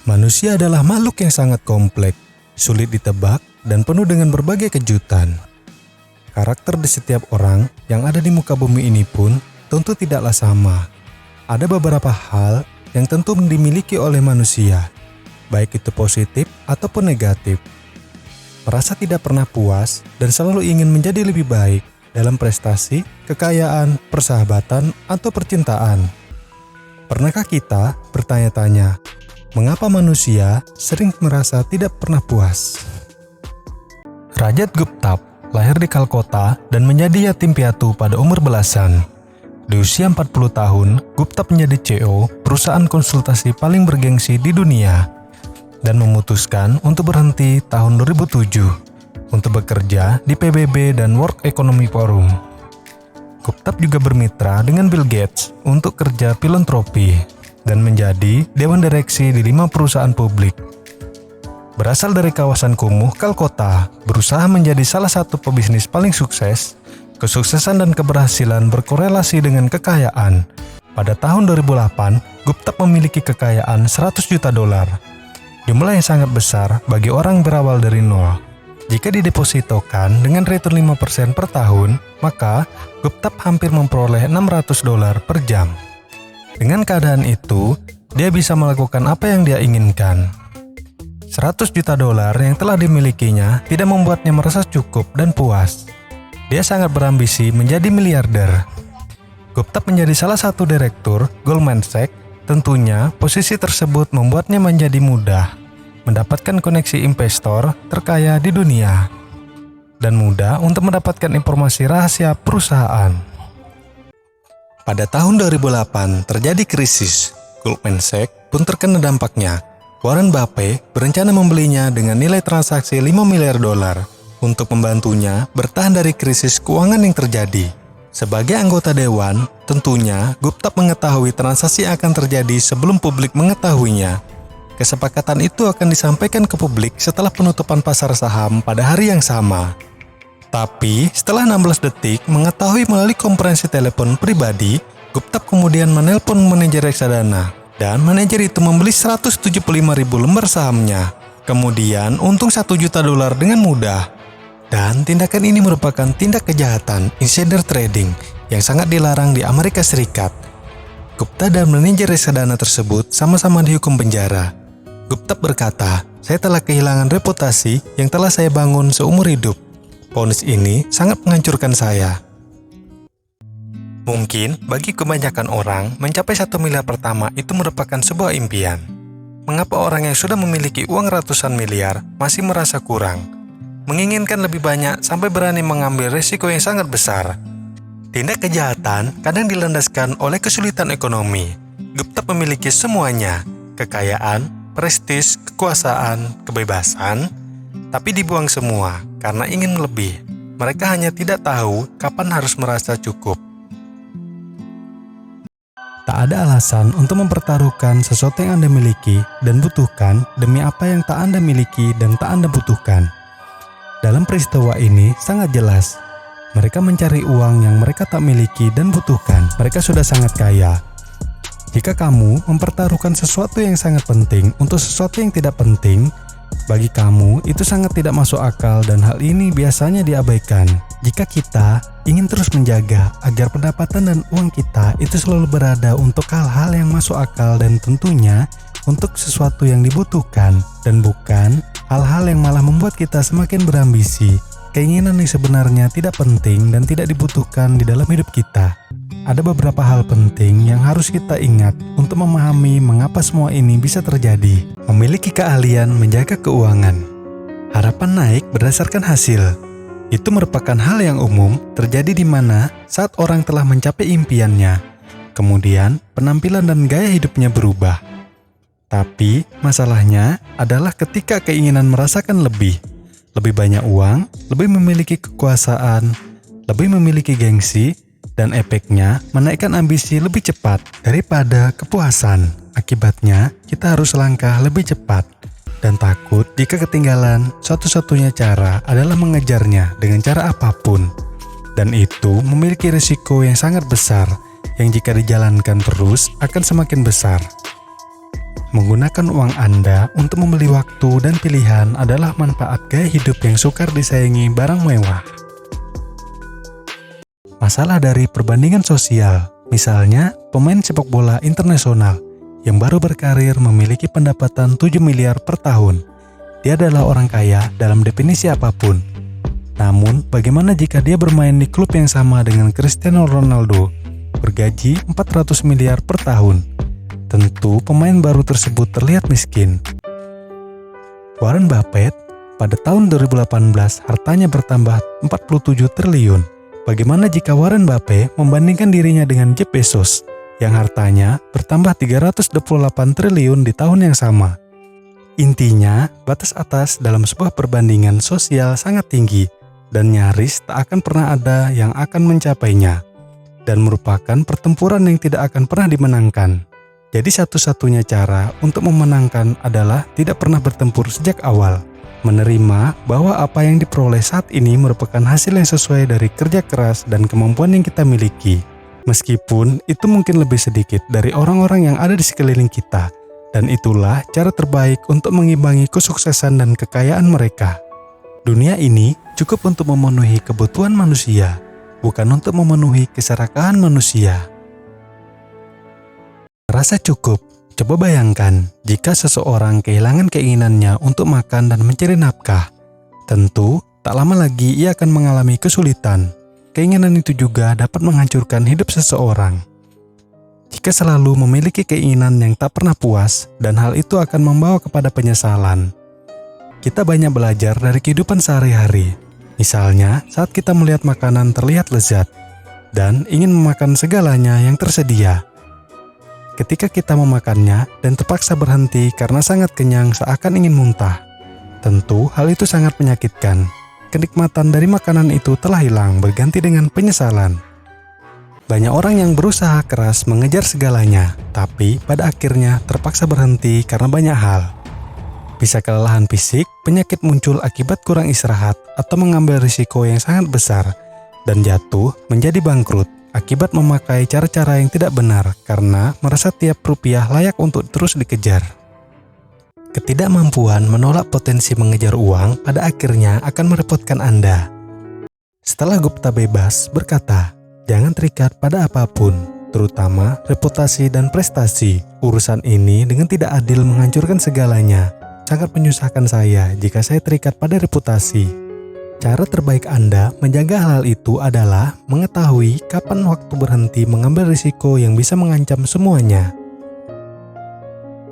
Manusia adalah makhluk yang sangat kompleks, sulit ditebak, dan penuh dengan berbagai kejutan. Karakter di setiap orang yang ada di muka bumi ini pun tentu tidaklah sama. Ada beberapa hal yang tentu dimiliki oleh manusia, baik itu positif ataupun negatif. Merasa tidak pernah puas dan selalu ingin menjadi lebih baik dalam prestasi, kekayaan, persahabatan, atau percintaan. Pernahkah kita bertanya-tanya, mengapa manusia sering merasa tidak pernah puas? Rajat Gupta lahir di Kalkota dan menjadi yatim piatu pada umur belasan. Di usia 40 tahun, Gupta menjadi CEO perusahaan konsultasi paling bergengsi di dunia dan memutuskan untuk berhenti tahun 2007 untuk bekerja di PBB dan World Economic Forum. Gupta juga bermitra dengan Bill Gates untuk kerja filantropi dan menjadi dewan direksi di 5 perusahaan publik. Berasal dari kawasan kumuh Kalkota, berusaha menjadi salah satu pebisnis paling sukses, kesuksesan dan keberhasilan berkorelasi dengan kekayaan. Pada tahun 2008, Gupta memiliki kekayaan $100 juta. Jumlah yang sangat besar bagi orang berawal dari nol. Jika didepositokan dengan return 5% per tahun, maka Gupta hampir memperoleh $600 per jam. Dengan keadaan itu, dia bisa melakukan apa yang dia inginkan. $100 juta yang telah dimilikinya tidak membuatnya merasa cukup dan puas. Dia sangat berambisi menjadi miliarder. Gupta menjadi salah satu direktur Goldman Sachs. Tentunya, posisi tersebut membuatnya menjadi mudah mendapatkan koneksi investor terkaya di dunia dan mudah untuk mendapatkan informasi rahasia perusahaan. Pada tahun 2008 terjadi krisis. Goldman Sachs pun terkena dampaknya. Warren Buffett berencana membelinya dengan nilai transaksi $5 miliar untuk membantunya bertahan dari krisis keuangan yang terjadi. Sebagai anggota dewan, tentunya Gupta mengetahui transaksi akan terjadi sebelum publik mengetahuinya. Kesepakatan itu akan disampaikan ke publik setelah penutupan pasar saham pada hari yang sama. Tapi, setelah 16 detik mengetahui melalui konferensi telepon pribadi, Gupta kemudian menelpon manajer reksadana, dan manajer itu membeli 175.000 lembar sahamnya. Kemudian, untung $1 juta dengan mudah. Dan tindakan ini merupakan tindak kejahatan insider trading yang sangat dilarang di Amerika Serikat. Gupta dan manajer reksadana tersebut sama-sama dihukum penjara. Gupta berkata, "Saya telah kehilangan reputasi yang telah saya bangun seumur hidup. Vonis ini sangat menghancurkan saya." Mungkin bagi kebanyakan orang, mencapai 1 miliar pertama itu merupakan sebuah impian. Mengapa orang yang sudah memiliki uang ratusan miliar masih merasa kurang? Menginginkan lebih banyak sampai berani mengambil risiko yang sangat besar. Tindak kejahatan kadang dilandaskan oleh kesulitan ekonomi. Gupta memiliki semuanya, kekayaan, prestis, kekuasaan, kebebasan, tapi dibuang semua karena ingin lebih. Mereka hanya tidak tahu kapan harus merasa cukup. Tak ada alasan untuk mempertaruhkan sesuatu yang Anda miliki dan butuhkan demi apa yang tak Anda miliki dan tak Anda butuhkan. Dalam peristiwa ini sangat jelas, mereka mencari uang yang mereka tak miliki dan butuhkan. Mereka sudah sangat kaya. Jika kamu mempertaruhkan sesuatu yang sangat penting untuk sesuatu yang tidak penting, bagi kamu itu sangat tidak masuk akal dan hal ini biasanya diabaikan. Jika kita ingin terus menjaga agar pendapatan dan uang kita itu selalu berada untuk hal-hal yang masuk akal dan tentunya untuk sesuatu yang dibutuhkan dan bukan hal-hal yang malah membuat kita semakin berambisi, keinginan yang sebenarnya tidak penting dan tidak dibutuhkan di dalam hidup kita. Ada beberapa hal penting yang harus kita ingat untuk memahami mengapa semua ini bisa terjadi. Memiliki keahlian menjaga keuangan. Harapan naik berdasarkan hasil. Itu merupakan hal yang umum terjadi di mana saat orang telah mencapai impiannya, kemudian penampilan dan gaya hidupnya berubah. Tapi masalahnya adalah ketika keinginan merasakan lebih banyak uang, lebih memiliki kekuasaan, lebih memiliki gengsi, dan efeknya menaikkan ambisi lebih cepat daripada kepuasan. Akibatnya, kita harus langkah lebih cepat dan takut jika ketinggalan. Satu-satunya cara adalah mengejarnya dengan cara apapun. Dan itu memiliki risiko yang sangat besar, yang jika dijalankan terus akan semakin besar. Menggunakan uang Anda untuk membeli waktu dan pilihan adalah manfaat gaya hidup yang sukar disayangi barang mewah. Masalah dari perbandingan sosial, misalnya pemain sepak bola internasional yang baru berkarir memiliki pendapatan 7 miliar per tahun. Dia adalah orang kaya dalam definisi apapun. Namun, bagaimana jika dia bermain di klub yang sama dengan Cristiano Ronaldo, bergaji 400 miliar per tahun? Tentu pemain baru tersebut terlihat miskin. Warren Buffett pada tahun 2018 hartanya bertambah 47 triliun. Bagaimana jika Warren Buffett membandingkan dirinya dengan Jeff Bezos yang hartanya bertambah 328 triliun di tahun yang sama? Intinya, batas atas dalam sebuah perbandingan sosial sangat tinggi dan nyaris tak akan pernah ada yang akan mencapainya, dan merupakan pertempuran yang tidak akan pernah dimenangkan. Jadi satu-satunya cara untuk memenangkan adalah tidak pernah bertempur sejak awal, menerima bahwa apa yang diperoleh saat ini merupakan hasil yang sesuai dari kerja keras dan kemampuan yang kita miliki. Meskipun itu mungkin lebih sedikit dari orang-orang yang ada di sekeliling kita, dan itulah cara terbaik untuk mengimbangi kesuksesan dan kekayaan mereka. Dunia ini cukup untuk memenuhi kebutuhan manusia, bukan untuk memenuhi keserakahan manusia. Rasa cukup. Coba bayangkan jika seseorang kehilangan keinginannya untuk makan dan mencari nafkah. Tentu, tak lama lagi ia akan mengalami kesulitan. Keinginan itu juga dapat menghancurkan hidup seseorang. Jika selalu memiliki keinginan yang tak pernah puas, dan hal itu akan membawa kepada penyesalan. Kita banyak belajar dari kehidupan sehari-hari. Misalnya, saat kita melihat makanan terlihat lezat, dan ingin memakan segalanya yang tersedia. Ketika kita memakannya dan terpaksa berhenti karena sangat kenyang seakan ingin muntah, tentu hal itu sangat menyakitkan. Kenikmatan dari makanan itu telah hilang berganti dengan penyesalan. Banyak orang yang berusaha keras mengejar segalanya, tapi pada akhirnya terpaksa berhenti karena banyak hal. Bisa kelelahan fisik, penyakit muncul akibat kurang istirahat, atau mengambil risiko yang sangat besar, dan jatuh menjadi bangkrut akibat memakai cara-cara yang tidak benar karena merasa tiap rupiah layak untuk terus dikejar. Ketidakmampuan menolak potensi mengejar uang pada akhirnya akan merepotkan Anda. Setelah Gupta Bebas berkata, jangan terikat pada apapun, terutama reputasi dan prestasi. Urusan ini dengan tidak adil menghancurkan segalanya. Sangat menyusahkan saya jika saya terikat pada reputasi. Cara terbaik Anda menjaga hal itu adalah mengetahui kapan waktu berhenti mengambil risiko yang bisa mengancam semuanya.